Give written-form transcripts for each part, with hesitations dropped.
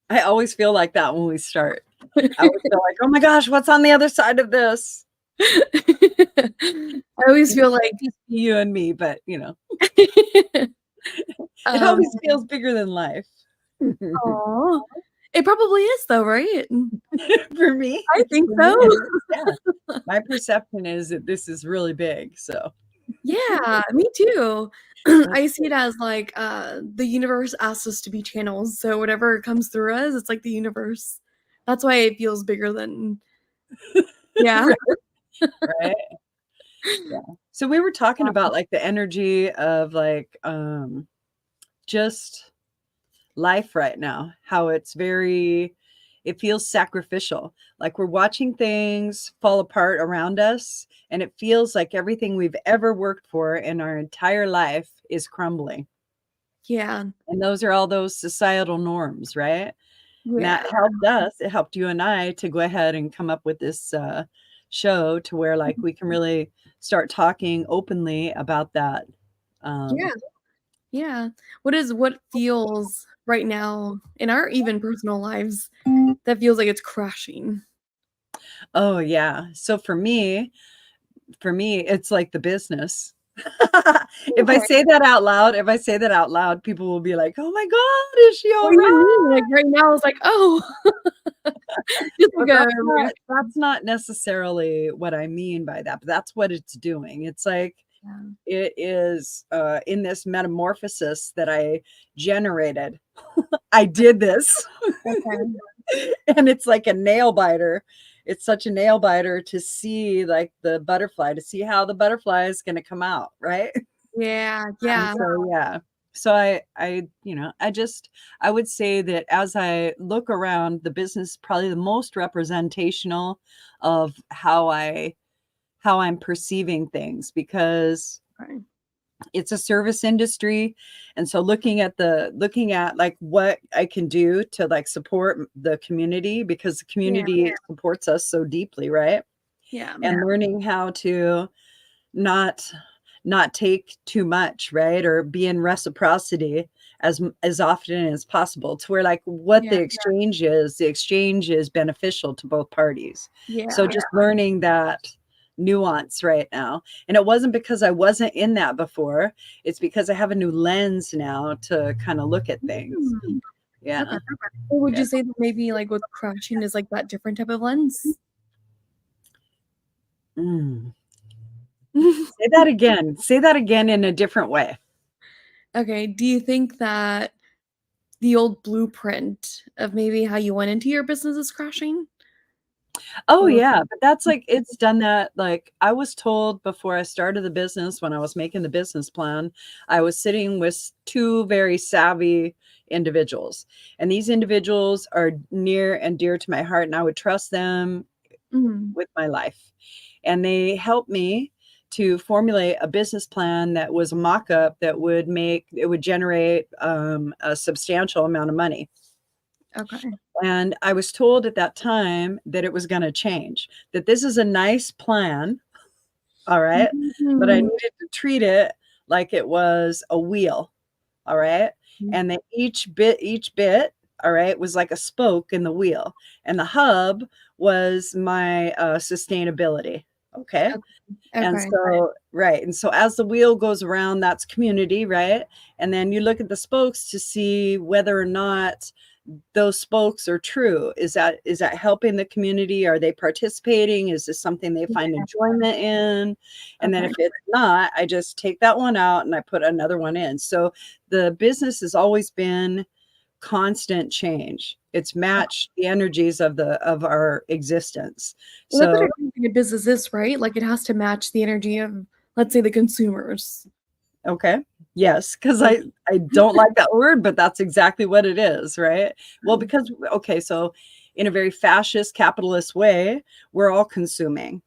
I always feel like that when we start. I always feel like, "Oh my gosh, what's on the other side of this?" I always feel like It's just you and me, but, you know, it um, always feels bigger than life. aw. It probably is though, right? For me I think for me so. it is, yeah. My perception is that this is really big, so Yeah, me too. I see it as like, the universe asks us to be channels, so whatever comes through us, it's like the universe. That's why it feels bigger than yeah. Right, right, yeah. So we were talking about, like, the energy of, like, just life right now, how it feels sacrificial. Like we're watching things fall apart around us, and it feels like everything we've ever worked for in our entire life is crumbling. Yeah, And those are all those societal norms, right? And that yeah, helped us. It helped you and I to go ahead and come up with this show to where like we can really start talking openly about that. yeah, Um, yeah. What feels right now in our even personal lives that feels like it's crashing? oh yeah. So for me, it's like the business. Okay. If I say that out loud, people will be like, "Oh my god, is she Well, all even me, right?" like, right now, it's like, "Oh." Just But like a that's not necessarily what I mean by that, but that's what it's doing. It's like reaction. it is, in this metamorphosis that I generated. I did this, Okay. and it's like a nail biter. It's such a nail biter to see, like, the butterfly, to see how the butterfly is gonna come out, right? Yeah, And yeah, so, yeah. So I would say that as I look around, the business probably the most representational of how I'm perceiving things because okay. it's a service industry. And so looking at like what I can do to like support the community because the Yeah, community supports us so deeply, right? yeah, And learning how to not not take too much, right? Or be in reciprocity as often as possible to where like what yeah, the exchange is beneficial to both parties. So yeah, just learning that nuance right now. And it wasn't because I wasn't in that before. It's because I have a new lens now to kind of look at things. mm, okay. Yeah. Or would Yeah. you say that maybe, like, with crashing is, like, that different type of lens? Mm. Say that again. Say that again in a different way. Okay, do you think that the old blueprint of maybe how you went into your business is crashing? Oh, Or yeah, but that's like it's done that like, I was told before I started the business when I was making the business plan, I was sitting with 2 very savvy individuals, and these individuals are near and dear to my heart, and I would trust them mhm, with my life, and they helped me to formulate a business plan that was a mock-up that would generate, a substantial amount of money. okay. And I was told at that time that it was gonna change, that this is a nice plan, all right, but I Mm, needed to treat it like it was a wheel, all right, and that each bit, all right, was like a spoke in the wheel, and the hub was my, sustainability, okay? And okay, so right, and so as the wheel goes around, that's community, right? And then you look at the spokes to see whether or not those spokes are true. Is that helping the community? Are they participating? Is this something they find yeah, enjoyment in? And then okay. if it's not, I just take that one out and I put another one in. So the business has always been constant change. It's matched the energies of our existence. Well, that's what So everything in business is, right? Like, it has to match the energy of, let's say, the consumers. okay. Yes, because Like I don't like that word, but that's exactly what it is, right? Well, because okay, so in a very fascist capitalist way, we're all consuming,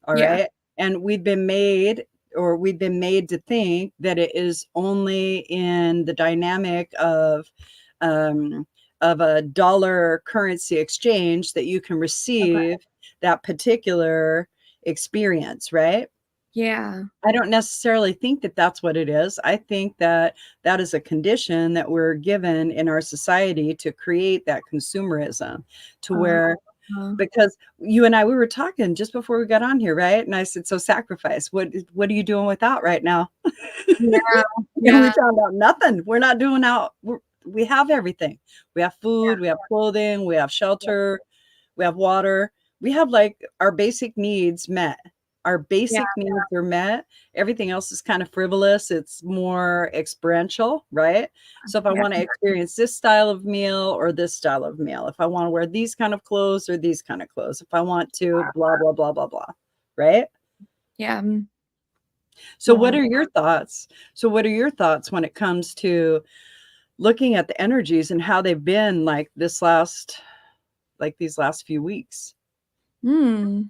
all yeah, right? And we've been made to think that it is only in the dynamic um of a dollar currency exchange that you can okay, receive that particular experience, right? Yeah. I don't necessarily think that that's what it is. I think that that is a condition that we're given in our society to create that consumerism, to Uh, where, uh, because you and I, we were talking just before we got on here, right? And I said, so sacrifice, what are you doing without right now? yeah. And we Yeah. found out nothing. We're not doing out. We have everything. We have food, we have clothing, we have shelter, we have water. We have like our basic needs met. Our Yeah. basic needs are met. Everything else is kind of frivolous. It's more experiential, right? So if I Yeah. want to experience this style of meal or this style of meal, if I want to wear these kind of clothes or these kind of clothes, if I want to blah, blah, blah, blah, blah, right? Yeah. So what Yeah. are your thoughts? So what are your thoughts when it comes to looking at the energies and how they've been like these last few weeks? Hmm.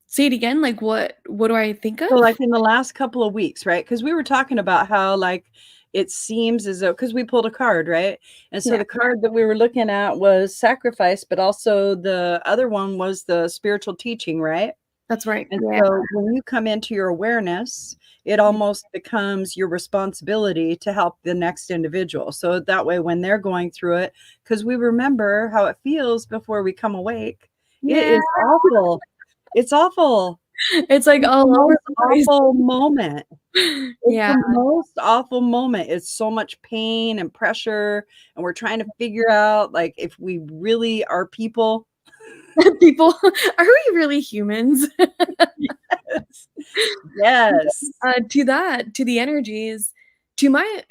Say it again. Like what do I think of? So like in the last couple of weeks, right? Because we were talking about how like it seems as though, because we pulled a card, right? And so Yeah, the card that we were looking at was sacrifice, but also the other one was the spiritual teaching, right? that's right. And Yeah. so when you come into your awareness, it almost becomes your responsibility to help the next individual. So that way, when they're going through it, because we remember how it feels before we come awake, it Yeah. is awful. It's awful. It's like It's the all over most the place. awful moment. It's Yeah. the most awful moment. It's so much pain and pressure, and we're trying to figure out like if we really are people. People, are we really humans? Yes. Yes. To the energies, to my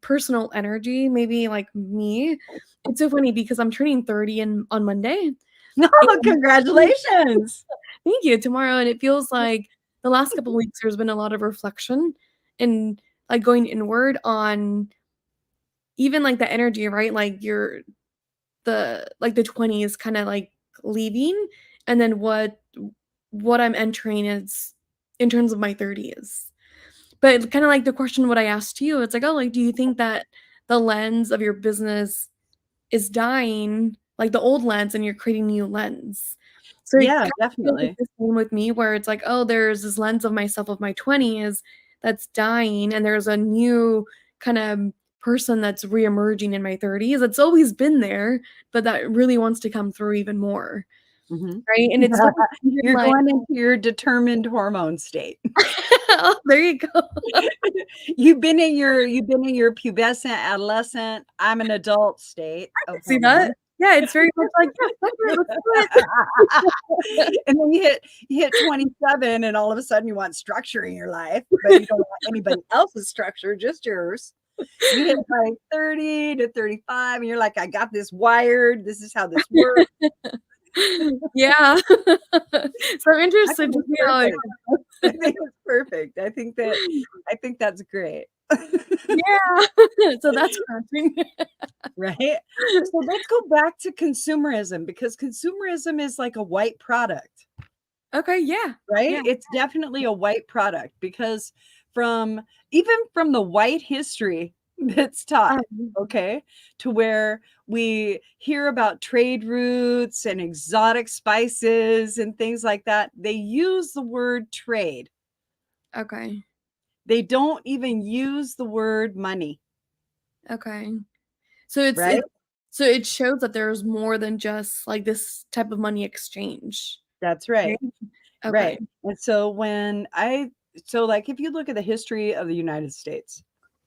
personal energy, maybe like me, it's so funny because I'm turning 30 on Monday. No, And congratulations. thank you, tomorrow, and it feels like the last couple weeks there's been a lot of reflection and like going inward on even like the energy, right? Like the 20s kind of like leaving, and then what I'm entering is in terms of my 30s. But kind of like the question what I asked you, it's like, oh, like, do you think that the lens of your business is dying, like the old lens, and you're creating new lens? So it Yeah, kind of feels like definitely. the same with me, where it's like, oh, there's this lens of myself of my 20s that's dying, and there's a new kind of person that's reemerging in my 30s. It's always been there, but that really wants to come through even more, Mhm. right? And it's different You're like, going into your determined hormone state. oh, there you go. You've been in your pubescent, adolescent, I'm an adult state of See that? hormones. Yeah, it's very much like, "Yeah, that's right, let's do it." And then you hit 27 and all of a sudden you want structure in your life, but you don't want anybody else's structure, just yours. You hit like 30 to 35 and you're like, I got this wired. This is how this works. Yeah. So I'm I interested think to it's see how it perfect. I think it's perfect. I think that's great. yeah. So that's crafting. Right? So let's go back to consumerism because consumerism is like a white product, Okay, yeah. right? Yeah. It's definitely a white product because from even from the white history that's taught, Um, okay, to where we hear about trade routes and exotic spices and things like that, they use the word trade. okay. They don't even use the word money, Okay. So it's right? it so it shows that there's more than just, like, this type of money exchange, That's right? right. Okay. Right. And so like if you look at the history of the United States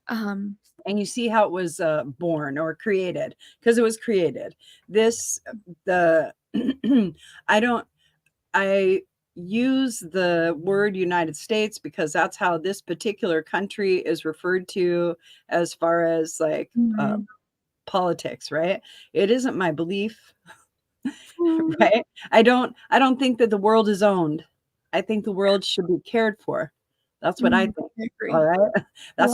Um, and you see how it was born or created, because it was created, this, the, I don't, I use the word United States because that's how this particular country is referred to as far as like mhm. politics, right? It isn't my belief. Mm, Right? I don't think that the world is owned. I think the world should be cared for. That's what I think. I All agree. right? Yeah.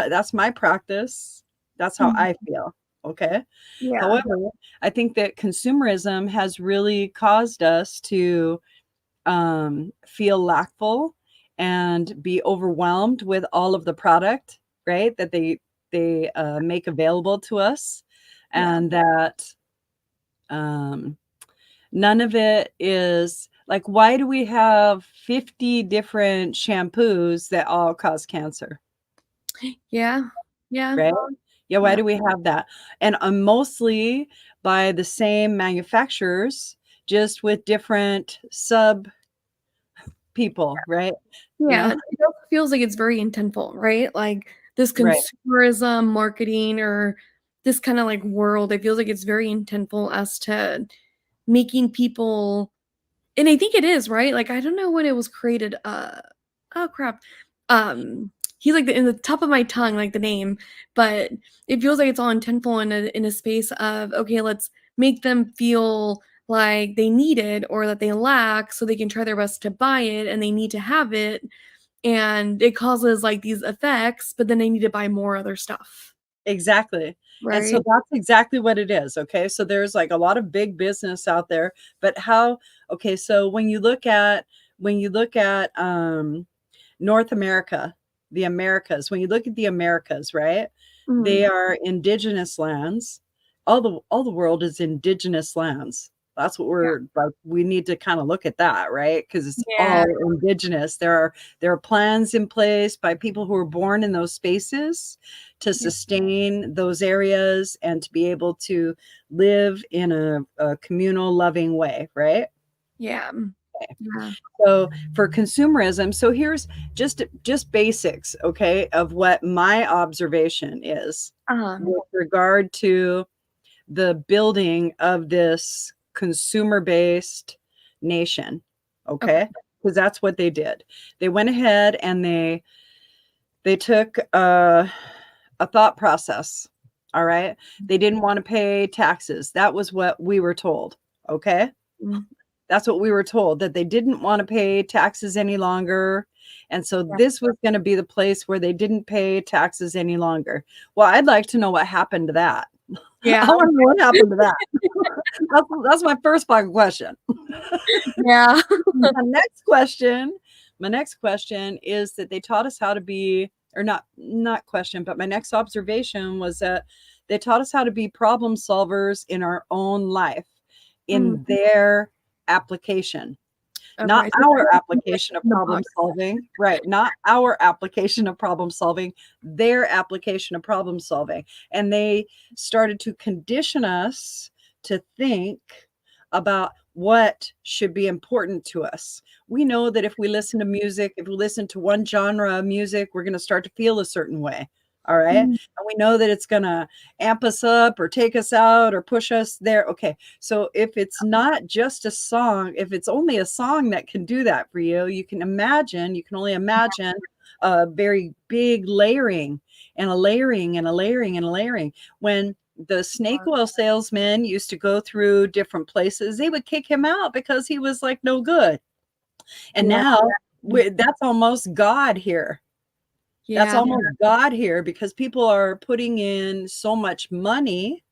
That's my practice. That's how Mhm. I feel. Okay? Yeah. However, I think that consumerism has really caused us to feel lackful and be overwhelmed with all of the product, right? That they make available to us, Yeah. and that um none of it is Like, why do we have 50 different shampoos that all cause cancer? Yeah. Yeah. Right? Yeah, why Yeah. do we have that? And mostly by the same manufacturers, just with different sub people, right? You Yeah. know? It also feels like it's very intentful, right? Like this Right. consumerism, marketing, or this kind of like world, it feels like it's very intentful as to making people, and I think it is, right? Like I don't know when it was created. Oh crap. He's like in the top of my tongue, like the name, but it feels like it's all intentful in a space of okay, let's make them feel like they need it or that they lack so they can try their best to buy it and they need to have it, and it causes like these effects, but then they need to buy more other stuff. Exactly. And so Right? that's exactly what it is, okay? So there's, like, a lot of big business out there, but how okay, so when you look at North America, the Americas, when you look at the Americas, right? They Mhm. are indigenous lands. All the world is indigenous lands. That's what Yeah. we're like, we need to kinda look at that, right? Because it's Yeah. all indigenous. There are plans in place by people who were born in those spaces to Yeah. sustain those areas and to be able to live in a communal, loving way, right? Yeah. Yeah. So for consumerism, so here's just basics, okay, of what my observation is Um, with regard to the building of this consumer-based nation, okay. okay? Because that's what they did. They went ahead and they took a thought process, all right? They didn't wanna pay taxes. That was what we were told, okay? Mm, That's what we were told, that they didn't wanna pay taxes any longer, and so yeah. this was gonna be the place where they didn't pay taxes any longer. Well, I'd like to know what happened to that. Yeah. I wanna know what happened to that. That's my first fucking question. Yeah. My next question is that they taught us how to be, or not question, but my next observation was that they taught us how to be problem solvers in our own life, Mm, in their application. Not okay. So our kind of like application of in the problem box. solving, right, not our application of problem solving, their application of problem solving, and they started to condition us to think about what should be important to us. We know that if we listen to music, if we listen to one genre of music, we're gonna start to feel a certain way, all right? Mm, And we know that it's gonna amp us up or take us out or push us there, okay. So if it's not just a song, if it's only a song that can do that for you, you can only imagine a very big layering and a layering and a layering and a layering. When the snake oil salesman used to go through different places, they would kick him out because he was like no good. And yeah. now that's almost God here. That's Yeah. almost God here because people are putting in so much money,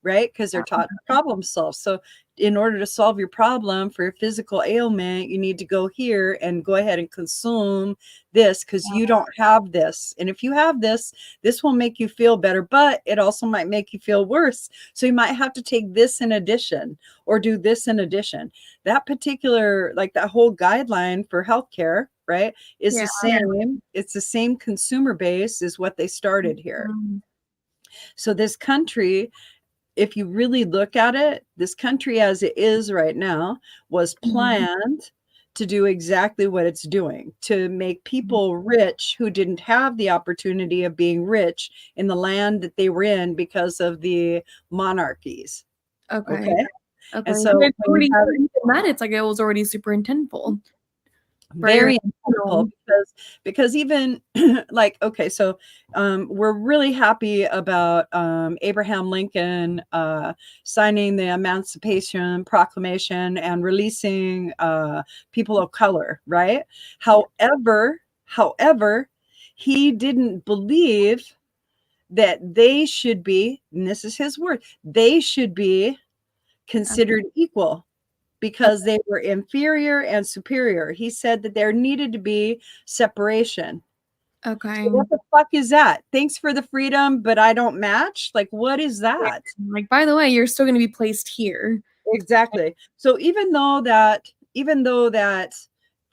right? Because they're taught to problem solve. So in order to solve your problem for your physical ailment, you need to go here and go ahead and consume this because you don't have this. And if you have this, this will make you feel better, but it also might make you feel worse. So you might have to take this in addition or do this in addition. That particular, like that whole guideline for healthcare, right, is Yeah. the same. It's the same consumer base as what they started here. Mhm. So this country, if you really look at it, this country as it is right now was Mhm. planned to do exactly what it's doing, to make people rich who didn't have the opportunity of being rich in the land that they were in because of the monarchies. Okay. Okay. Okay. And So so it's when you already have even that, it's like it was already super intentful, right? Or very intentional. simple because even like okay, so we're really happy about Abraham Lincoln signing the Emancipation Proclamation and releasing people of color, right? Yeah. However, he didn't believe that they should be, and this is his word, they should be considered equal because Okay. they were inferior and superior. He said that there needed to be separation. So Okay. what the fuck is that? Thanks for the freedom, but I don't match? Like, what is Yeah. that? Like, by the way, you're still gonna be placed here. Exactly. So even though that even though that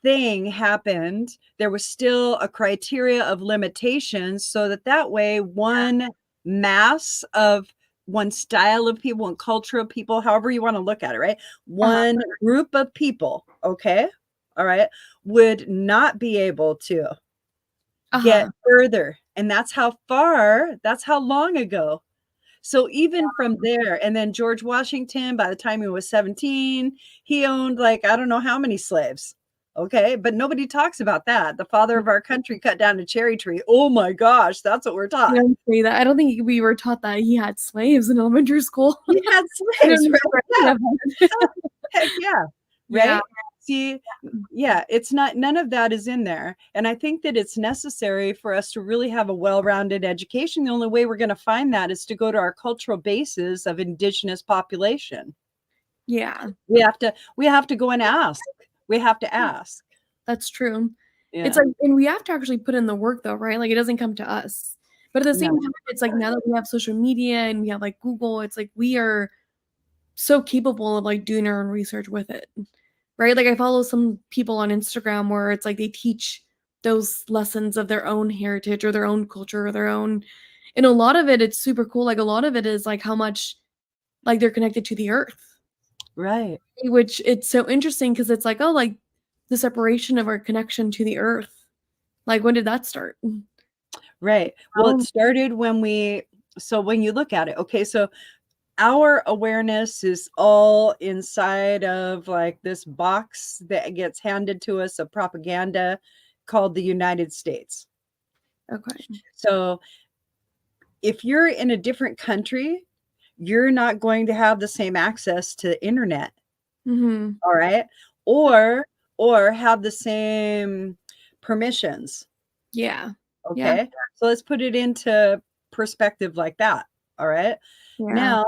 thing happened, there was still a criteria of limitations, so that way one mass of one style of people, one culture of people, however you want to look at it, right? One group of people, okay, all right, would not be able to get further. And that's how long ago. So even from there, and then George Washington, by the time he was 17, he owned like, I don't know how many slaves. Okay. But nobody talks about that. The father of our country cut down a cherry tree. Oh my gosh. That's what we're taught. Don't say that. I don't think we were taught that he had slaves in elementary school. He had slaves. Right? Heck yeah. Right. Yeah. See, yeah, it's not, none of that is in there. And I think that it's necessary for us to really have a well-rounded education. The only way we're going to find that is to go to our cultural bases of indigenous population. Yeah. We have to go and ask. We have to ask. That's true. Yeah. It's like, and we have to actually put in the work though, right? Like it doesn't come to us. But at the same time, it's like now that we have social media and we have like Google, it's like we are so capable of like doing our own research with it. Right? Like I follow some people on Instagram where it's like they teach those lessons of their own heritage or their own culture or their own, and a lot of it, it's super cool. Like a lot of it is like how much like they're connected to the earth. Right. Which it's so interesting because it's like, oh, like the separation of our connection to the earth. Like when did that start? Right. Well, it started when you look at it, okay, so our awareness is all inside of like this box that gets handed to us of propaganda called the United States. Okay. So if you're in a different country, you're not going to have the same access to the internet. Mm-hmm. All right. Or have the same permissions. Yeah. Okay. Yeah. So let's put it into perspective like that. All right. Yeah.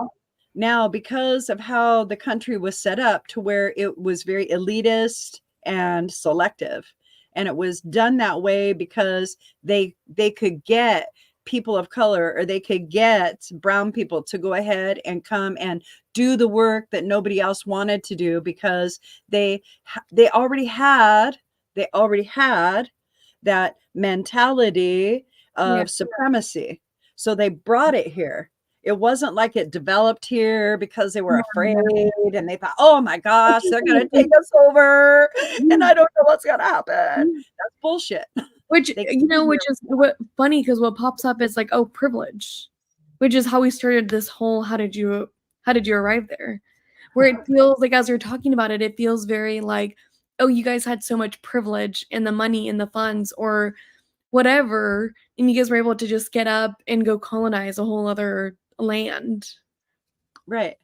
Now, because of how the country was set up to where it was very elitist and selective, and it was done that way because they could get people of color, or they could get brown people to go ahead and come and do the work that nobody else wanted to do, because they already had that mentality of supremacy. So they brought it here. It wasn't like it developed here because they were afraid and they thought, oh my gosh, they're going to take us over and I don't know what's going to happen. That's bullshit. Which, which is funny because what pops up is like, oh, privilege, which is how we started this whole, how did you arrive there? Where it feels like, as you're talking about it, it feels very like, oh, you guys had so much privilege and the money and the funds or whatever, and you guys were able to just get up and go colonize a whole other land. Right.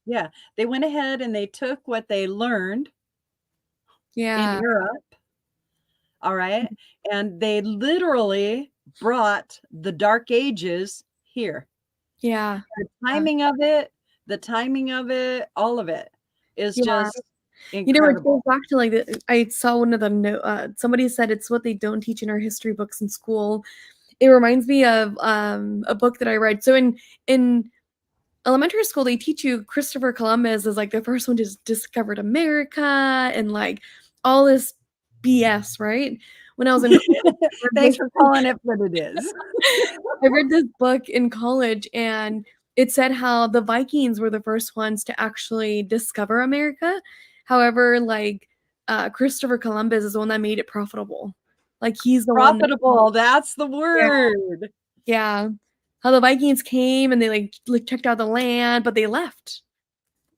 Yeah. They went ahead and they took what they learned in Europe. All right. And they literally brought the Dark Ages here. Yeah. The timing of it, all of it is just incredible. It goes back to like, I saw one of the somebody said it's what they don't teach in our history books in school. It reminds me of a book that I read. So in elementary school, they teach you Christopher Columbus is like the first one to discovered America and like all this BS, right? When I was in college, thanks for calling it what it is. I read this book in college and it said how the Vikings were the first ones to actually discover America. However, like Christopher Columbus is the one that made it profitable. Like he's the one that's the word. Yeah. How the Vikings came and they like checked out the land, but they left.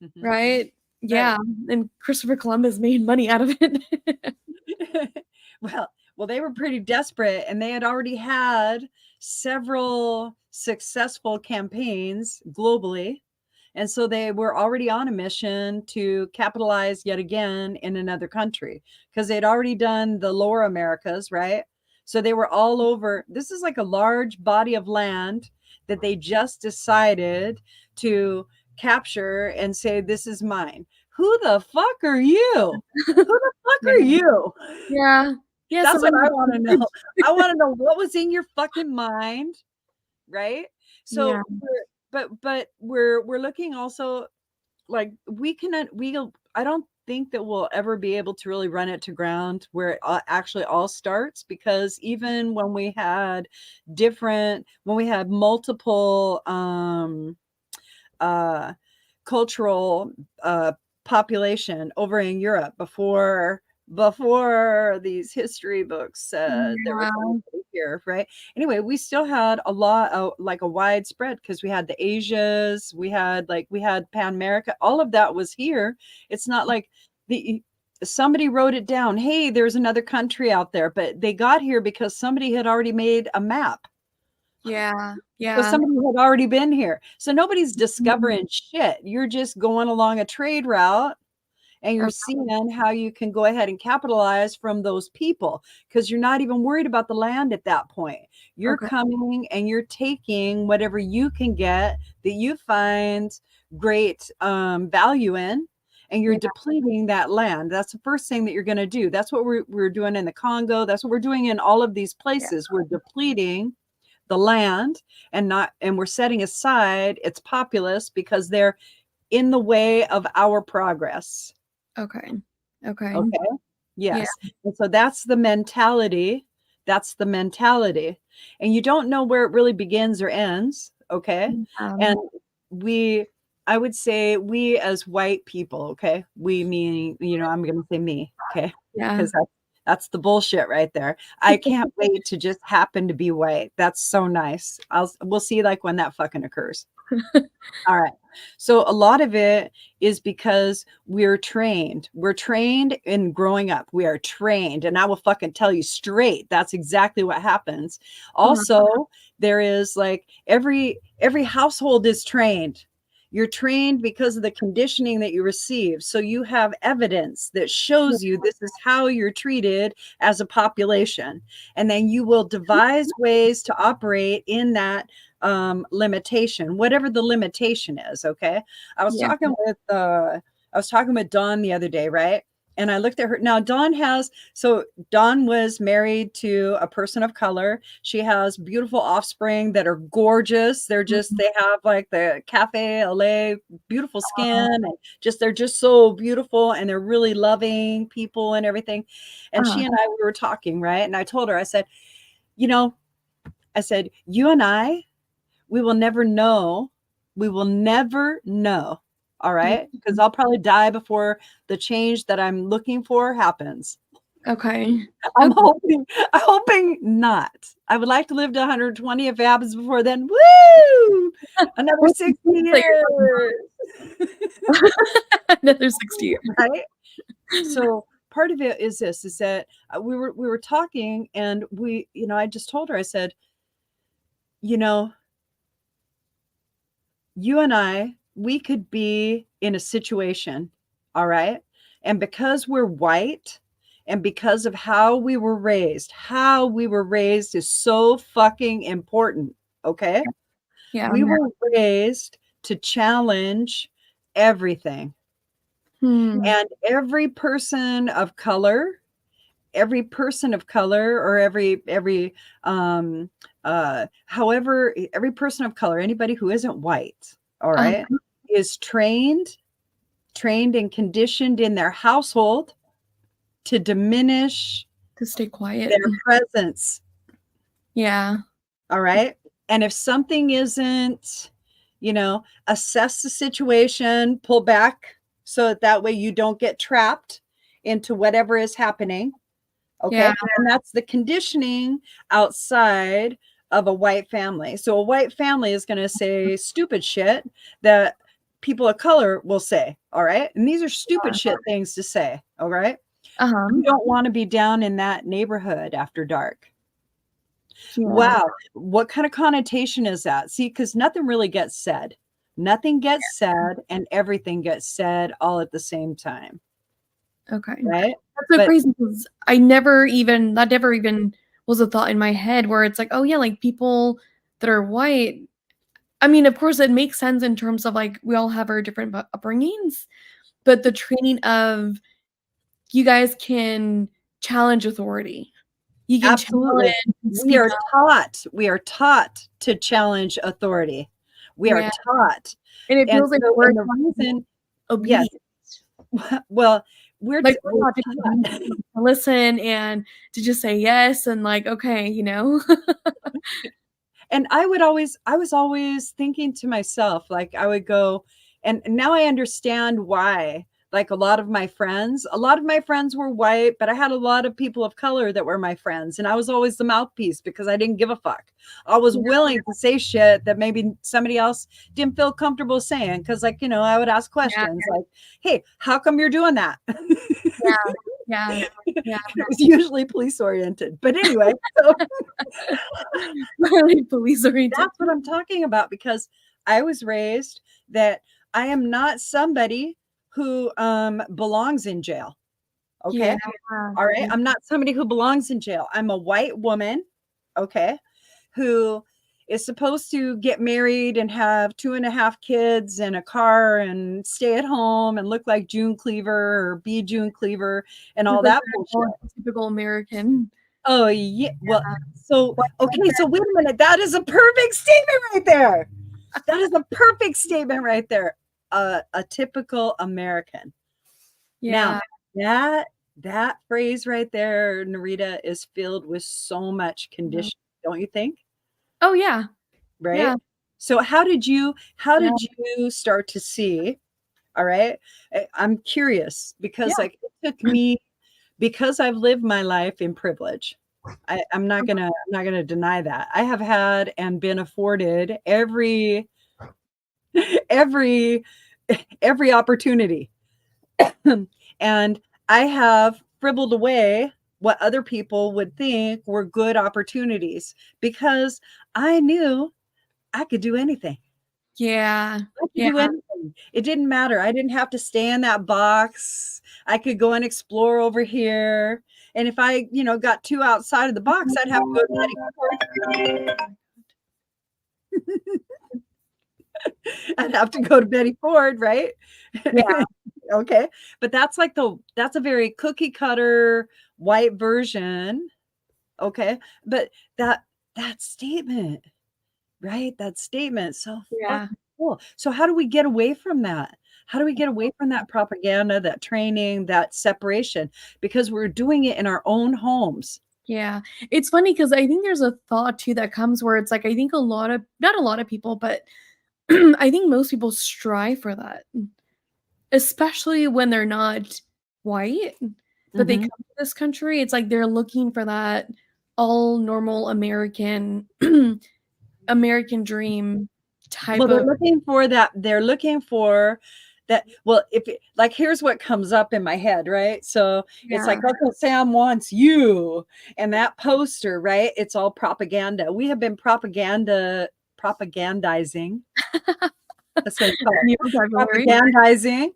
Mm-hmm. Right? Yeah. Right. And Christopher Columbus made money out of it. Well, they were pretty desperate and they had already had several successful campaigns globally. And so they were already on a mission to capitalize yet again in another country because they'd already done the lower Americas, right? So they were all over. This is like a large body of land that they just decided to capture and say, this is mine. Who the fuck are you? Who the fuck are you? Yeah. Yeah. That's what I want to know. I want to know what was in your fucking mind. Right. So, yeah. But we're looking also like I don't think that we'll ever be able to really run it to ground where it actually all starts, because even when we had multiple cultural population over in Europe before these history books said there was somebody here, right? Anyway, we still had a lot of like a widespread, because we had the Asias, we had Pan America, all of that was here. It's not like somebody wrote it down, hey, there's another country out there, but they got here because somebody had already made a map. Yeah. So somebody had already been here. So nobody's discovering shit. You're just going along a trade route, and you're seeing how you can go ahead and capitalize from those people, because you're not even worried about the land at that point. You're coming and you're taking whatever you can get that you find great value in, and you're depleting that land. That's the first thing that you're going to do. That's what we're doing in the Congo. That's what we're doing in all of these places. We're depleting the land, and we're setting aside its populace because they're in the way of our progress. Okay. Yes. And so that's the mentality. And you don't know where it really begins or ends. Okay. And I would say we as white people, okay, we meaning, I'm going to say me. Okay. Because that's the bullshit right there. I can't wait to just happen to be white. That's so nice. We'll see like when that fucking occurs. All right. So a lot of it is because we're trained. We're trained in growing up. We are trained. And I will fucking tell you straight, that's exactly what happens. Also, there is like every household is trained. You're trained because of the conditioning that you receive. So you have evidence that shows you this is how you're treated as a population. And then you will devise ways to operate in that limitation, whatever the limitation is. Okay. I was talking with Dawn the other day, right? And I looked at her. Now, Dawn was married to a person of color. She has beautiful offspring that are gorgeous. They have like the cafe au lait, beautiful skin, and they're just so beautiful, and they're really loving people and everything. And she and we were talking, right? And I told her, I said, you and I, we will never know. All right. Because I'll probably die before the change that I'm looking for happens. Okay. I'm hoping not. I would like to live to 120 if it happens before then. Woo! Another 60 years. Another 60 years. Right? So part of it is this, is that we were talking, and I just told her, I said, you and I, we could be in a situation, all right? And because we're white, and because of how we were raised is so fucking important, okay? We were raised to challenge everything. And every person of color, or every person of color, anybody who isn't white, all right, is trained and conditioned in their household to diminish, to stay quiet, their presence. Yeah. All right. And if something isn't, assess the situation, pull back, so that way you don't get trapped into whatever is happening. Okay. Yeah. And that's the conditioning outside of a white family. So a white family is going to say stupid shit that people of color will say. All right. And these are stupid shit things to say. All right. You don't want to be down in that neighborhood after dark. Yeah. Wow. What kind of connotation is that? See, because nothing really gets said. Nothing gets said, and everything gets said all at the same time. Okay. Right. That's so crazy, because that never even was a thought in my head, where it's like, oh yeah, like people that are white. I mean, of course, it makes sense in terms of like we all have our different upbringings, but the training of you guys can challenge authority. You can absolutely. We are taught to challenge authority. We are taught, and it feels like the reason. Obedience. Yes. Well, we're Like, we're taught to listen and to just say yes and like, okay, you know? and I was always thinking to myself, like I would go, and now I understand why. Like a lot of my friends were white, but I had a lot of people of color that were my friends. And I was always the mouthpiece because I didn't give a fuck. I was Yeah, willing to say shit that maybe somebody else didn't feel comfortable saying. Cause like, I would ask yeah, questions like, hey, how come you're doing that? yeah, yeah, yeah. It was usually police oriented. But anyway, so Really police oriented. that's what I'm talking about because I was raised that I am not somebody who belongs in jail. Okay. Yeah, All right. yeah, I'm not somebody who belongs in jail. I'm a white woman. Okay. Who is supposed to get married and have 2.5 kids and a car and stay at home and look like June Cleaver or be June Cleaver and all just like that the bullshit. typical American. Oh, yeah. Well, Yeah. so, okay. So, wait a minute. That is a perfect statement right there. That is a perfect statement right there. A typical American. Now, Yeah. that phrase right there, Nereyda, is filled with so much condition, don't you think? Oh, yeah. Right? Yeah. So how Yeah. did you start to see? All right. I'm curious because Yeah. like it took me because I've lived my life in privilege. I'm not gonna deny that. I have had and been afforded every every opportunity. And I have fribbled away what other people would think were good opportunities because I knew I could do anything. Yeah. I could Yeah. do anything. It didn't matter. I didn't have to stay in that box. I could go and explore over here. And if I, got too outside of the box, I'd have to go to I'd have to go to Betty Ford, right? Yeah. Okay. But that's a very cookie cutter white version. Okay. But that that statement, right? That statement, so Yeah. fucking cool. So how do we get away from that? How do we get away from that propaganda, that training, that separation? Because we're doing it in our own homes. Yeah. It's funny because I think there's a thought too that comes where it's like I think a lot of not a lot of people, but I think most people strive for that, especially when they're not white, but they come Mhm. to this country. It's like they're looking for that all normal American American dream type Well, they're of looking for that. They're looking for that. Well, like, here's what comes up in my head, right? So it's yeah. like Uncle Sam wants you, and that poster, right? It's all propaganda. We have been propagandizing. That's what it's called. New vocabulary. Propagandizing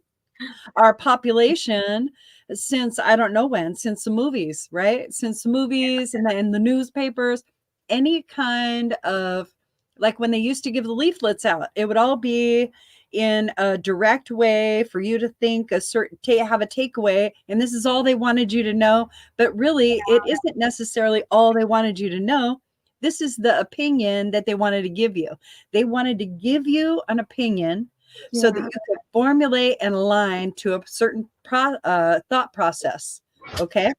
our population since I don't know when, since the movies, right? Since the movies and the newspapers, any kind of like when they used to give the leaflets out, it would all be in a direct way for you to think a certain have a takeaway, and this is all they wanted you to know. But really, it isn't necessarily all they wanted you to know. This is the opinion that they wanted to give you. They wanted to give you an opinion so that Yeah. you could formulate and align to a certain thought process. Okay.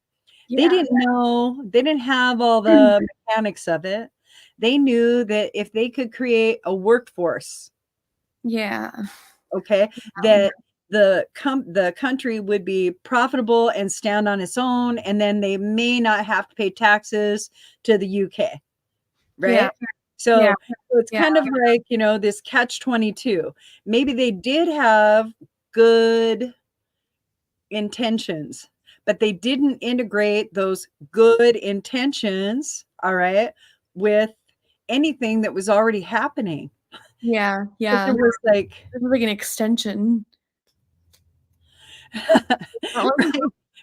Yeah. They didn't have all the mechanics of it. They knew that if they could create a workforce, Yeah. okay, that the country would be profitable and stand on its own, and then they may not have to pay taxes to the UK, Yeah. right? Yeah. So it's Yeah. kind of like, this catch 22. Maybe they did have good intentions, but they didn't integrate those good intentions, all right, with anything that was already happening. Yeah. But Yeah. there was like, This is like an extension. right,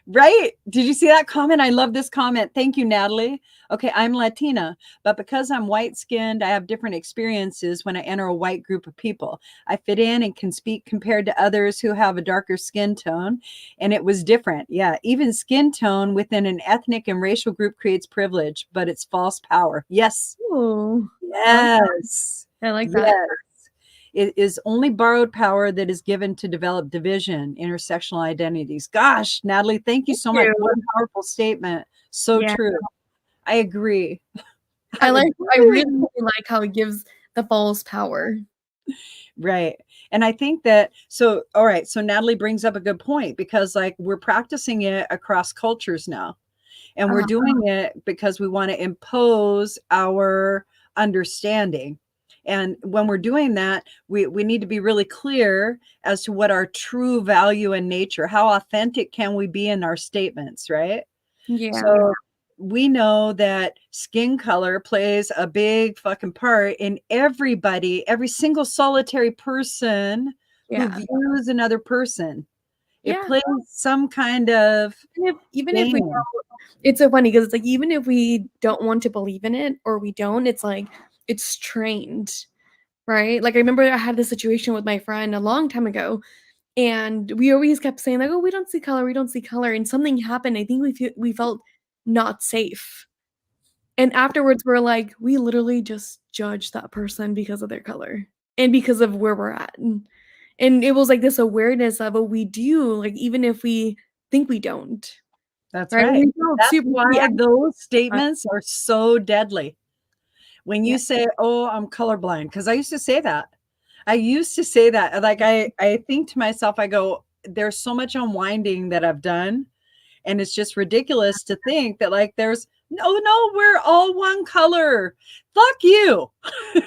right. Did you see that comment? I love this comment. Thank you, Natalie. Okay, I'm Latina, but because I'm white skinned, I have different experiences when I enter a white group of people. I fit in and can speak compared to others who have a darker skin tone, and it was different. Yeah, even skin tone within an ethnic and racial group creates privilege, but it's false power. Yes, Ooh, I like that. yes, I like that. yes. It is only borrowed power that is given to develop division, intersectional identities. Gosh, Natalie, thank you so much. What a powerful statement. So Yeah. true. I agree. I agree. really like how it gives the false power. Right. And I think that, so, all right. So Natalie brings up a good point, because like we're practicing it across cultures now, and we're doing it because we want to impose our understanding. And when we're doing that, we need to be really clear as to what our true value and nature, how authentic can we be in our statements, right? Yeah. So we know that skin color plays a big fucking part in everybody, every single solitary person who Yeah. views another person. It Yeah. plays some kind of Even if we game. don't, it's so funny because it's like even if we don't want to believe in it or we don't, it's like it's trained, right? Like I remember I had this situation with my friend a long time ago, and we always kept saying like, "Oh, we don't see color, we don't see color," and something happened. I think we felt not safe, and afterwards we're like, we literally just judged that person because of their color and because of where we're at, and it was like this awareness of, oh, we do, like even if we think we don't. That's Right, right. we felt That's super why those yeah, statements are so deadly. When yeah, you say, "Oh, I'm colorblind," because I used to say that. I used to say that. Like I think to myself, I go, "There's so much unwinding that I've done, and it's just ridiculous to think that like there's no, we're all one color. Fuck you.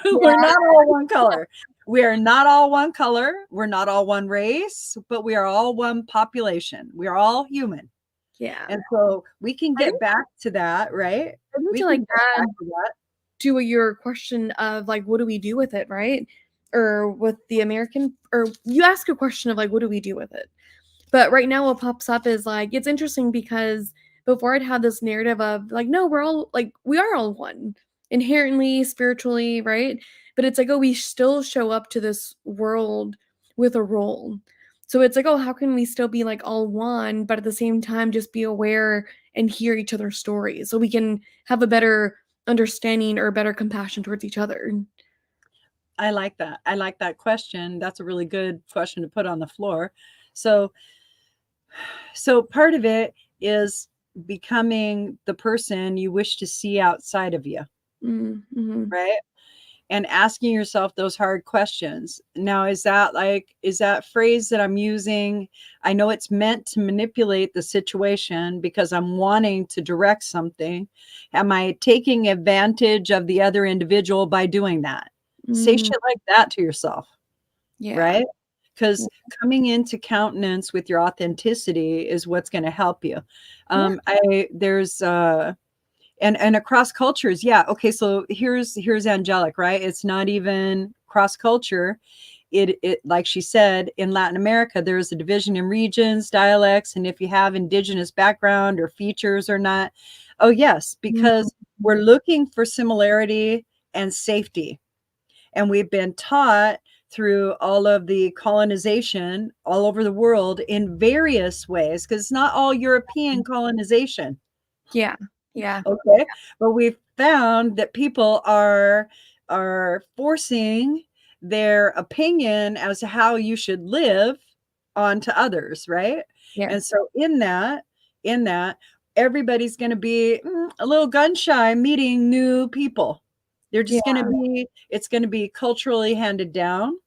We're yeah, not all one color. We are not all one color. We're not all one race, but we are all one population. We are all human." yeah. And so we can I get think back to that, right? I think We to, can like, get add back to that. to your question of, like, what do we do with it, right? Or with the American or you ask a question of, like, what do we do with it? But right now what pops up is, like, it's interesting because before I'd had this narrative of, like, no, we're all like, we are all one, inherently, spiritually, right? But it's like, oh, we still show up to this world with a role. So it's like, oh, how can we still be, like, all one, but at the same time just be aware and hear each other's stories so we can have a better understanding or better compassion towards each other? I like that. I like that question. That's a really good question to put on the floor. So part of it is becoming the person you wish to see outside of you, Mhm. right? And asking yourself those hard questions. Now, is that phrase that I'm using? I know it's meant to manipulate the situation because I'm wanting to direct something. Am I taking advantage of the other individual by doing that? Say Mm, shit like that to yourself, yeah. right? Because coming into countenance with your authenticity is what's going to help you. Yeah. I there's and across cultures, yeah, okay, so here's angelic, right? It's not even cross culture. It like she said, in Latin America there's a division in regions, dialects, and if you have indigenous background or features or not. Oh yes, Mhm. because we're looking for similarity and safety, and we've been taught through all of the colonization all over the world in various ways, because it's not all European colonization. Yeah. Yeah. Okay, but we've found that people are forcing their opinion as to how you should live onto others, right? Yeah. And so in that everybody's going to be a little gun shy meeting new people. They're Yeah. just going to be, it's going to be culturally handed down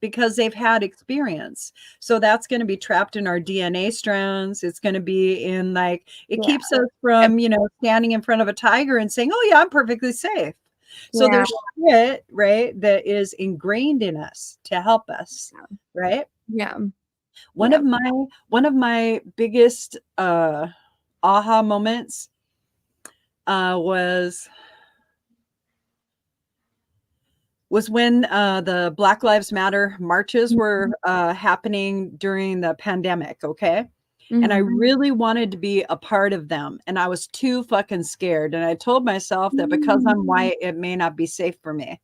because they've had experience. So that's going to be trapped in our DNA strands. It's going to be in like, it Yeah. keeps us from, standing in front of a tiger and saying, "Oh yeah, I'm perfectly safe." So Yeah. there's shit, right, that is ingrained in us to help us, right? Yeah. One Yeah. of my one of my biggest aha moments was when the Black Lives Matter marches were happening during the pandemic, okay? And I Mhm. really wanted to be a part of them, and I was too fucking scared, and I told myself that because Mm. I'm white, it may not be safe for me,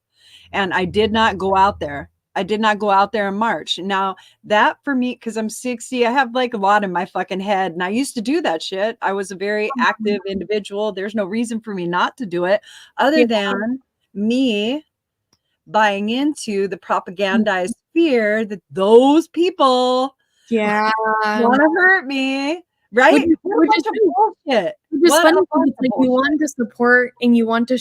and I did not go out there. I did not go out there and march. Now, that for me, because I'm 60, I have like a lot in my fucking head, and I used to do that shit. I was a very active individual. There's no reason for me not to do it other Yeah. than me buying into the propagandized fear that those people Yeah. want to hurt me, right? Which is bullshit. It's funny because bunch it's of like you bullshit. want to support and you want to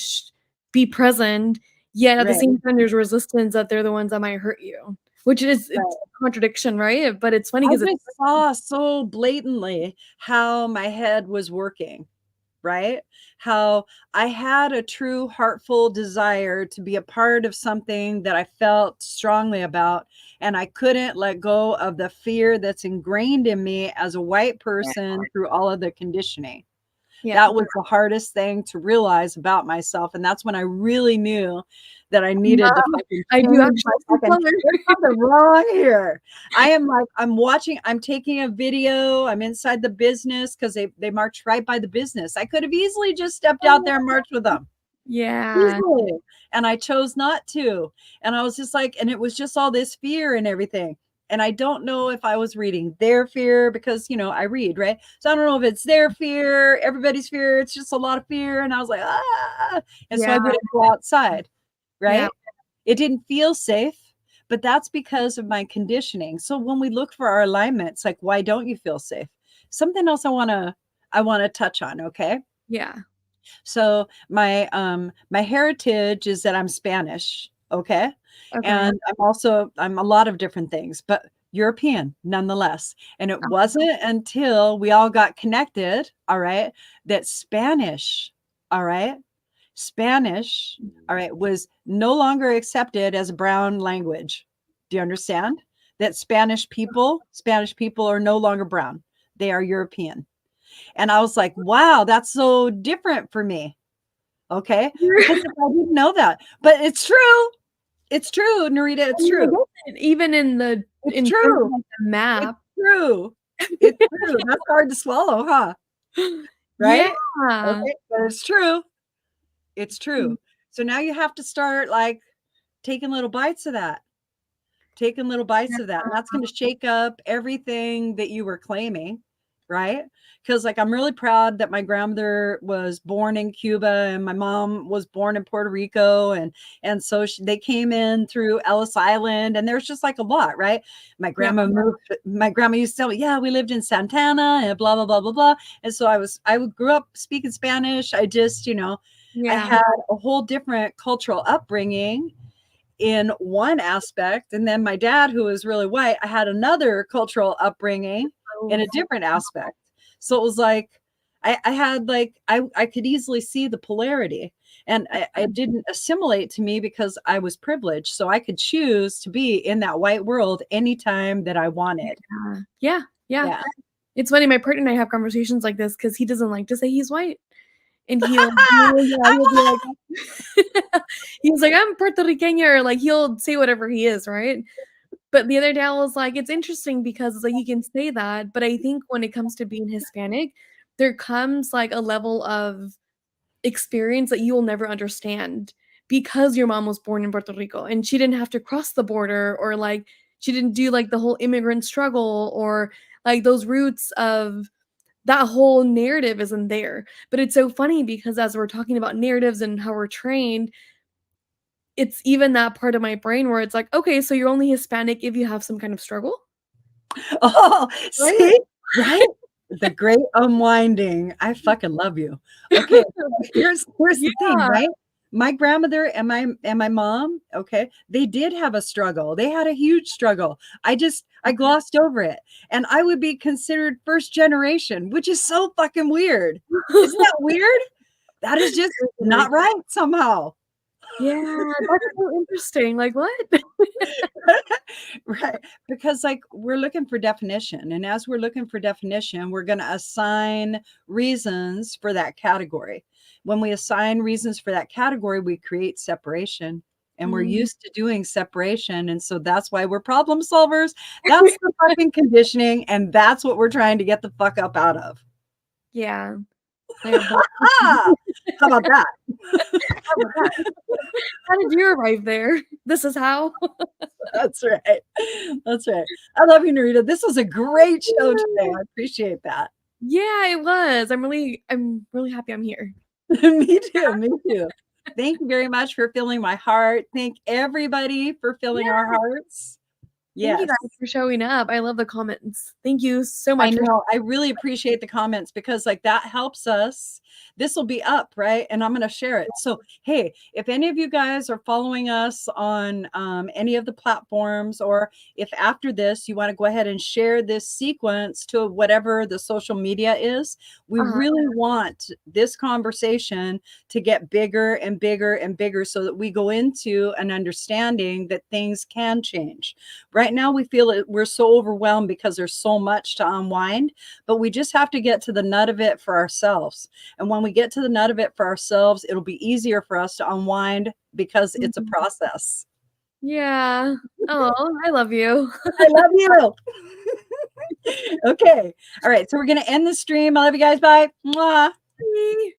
be present, yet at the Right. same time there's resistance that they're the ones that might hurt you, which is Right. it's a contradiction, right? But it's funny I because just saw so blatantly how my head was working, right? How I had a true heartful desire to be a part of something that I felt strongly about, and I couldn't let go of the fear that's ingrained in me as a white person through all of the conditioning. That was the hardest thing to realize about myself, and that's when I really knew that I needed to fucking I do change actually my fucking there's something wrong here. I am like, I'm taking a video, I'm inside the business because they marched right by the business. I could have easily just stepped out there and marched with them. Yeah. Easily. And I chose not to. And I was just like, and it was just all this fear and everything. And I don't know if I was reading their fear because, I read, right? So I don't know if it's their fear, everybody's fear. It's just a lot of fear. And I was like, ah. And so I wouldn't go outside, right? Yeah. It didn't feel safe, but that's because of my conditioning. So when we look for our alignments, like, why don't you feel safe? Something else I want to touch on. Okay. Yeah. So my heritage is that I'm Spanish, okay? Okay. And I'm a lot of different things, but European nonetheless. And it wasn't until we all got connected, all right, that Spanish, all right, Spanish, all right, was no longer accepted as a brown language. Do you understand? That Spanish people are no longer brown. They are European. And I was like, wow, that's so different for me. Okay. Because I didn't know that. But it's true. It's true, Nereyda. It's true. Even in It's true. the map. It's true. It's true. That's hard to swallow, huh? Right? Yeah. Okay. But it's true. It's true. So now you have to start like taking little bites of that. Taking little bites of that. And that's going to shake up everything that you were claiming, right? Because like I'm really proud that my grandmother was born in Cuba and my mom was born in Puerto Rico, and so they came in through Ellis Island, and there's just like a lot, right? My grandma used to tell me, yeah, we lived in Santana and blah blah blah blah blah. And so I grew up speaking Spanish. I just I had a whole different cultural upbringing in one aspect, and then my dad, who was really white, I had another cultural upbringing in a different aspect. So it was like I had like I could easily see the polarity, and I didn't assimilate to me because I was privileged, so I could choose to be in that white world anytime that I wanted. Yeah. It's funny, my partner and I have conversations like this because he doesn't like to say he's white. And he'll be like, he's like, I'm Puerto Rican, or like he'll say whatever he is, right? But the other day I was like, it's interesting because it's like you can say that, but I think when it comes to being Hispanic, there comes like a level of experience that you will never understand because your mom was born in Puerto Rico and she didn't have to cross the border, or like she didn't do like the whole immigrant struggle, or like those roots of that whole narrative isn't there. But it's so funny because as we're talking about narratives and how we're trained, it's even that part of my brain where it's like, okay, so you're only Hispanic if you have some kind of struggle. Oh, see, right? The great unwinding. I fucking love you. Okay, here's the thing, right? My grandmother and my mom, okay, they did have a struggle. They had a huge struggle. I glossed over it. And I would be considered first generation, which is so fucking weird. Isn't that weird? That is just not right somehow. Yeah, that's so interesting. Like, what? Right. Because like we're looking for definition. And as we're looking for definition, we're going to assign reasons for that category. When we assign reasons for that category, we create separation. And we're used to doing separation. And so that's why we're problem solvers. That's the fucking conditioning. And that's what we're trying to get the fuck up out of. Yeah. How about that? How did you arrive there? This is how. That's right. That's right. I love you, Nereyda. This was a great show today. I appreciate that. Yeah, it was. I'm really happy I'm here. Me too. Me too. Thank you very much for filling my heart. Thank everybody for filling our hearts. Thank you Yes. guys for showing up. I love the comments. Thank you so I much. know. I really appreciate the comments because like that helps us. This will be up, right? And I'm going to share it. So, hey, if any of you guys are following us on any of the platforms, or if after this you want to go ahead and share this sequence to whatever the social media is, we really want this conversation to get bigger and bigger and bigger so that we go into an understanding that things can change. Right now, we feel it, we're so overwhelmed because there's so much to unwind, but we just have to get to the nut of it for ourselves. And when we get to the nut of it for ourselves, it'll be easier for us to unwind because it's a process. Yeah. Oh, I love you. I love you. Okay. All right. So we're going to end the stream. I love you guys. Bye. Mwah. Bye.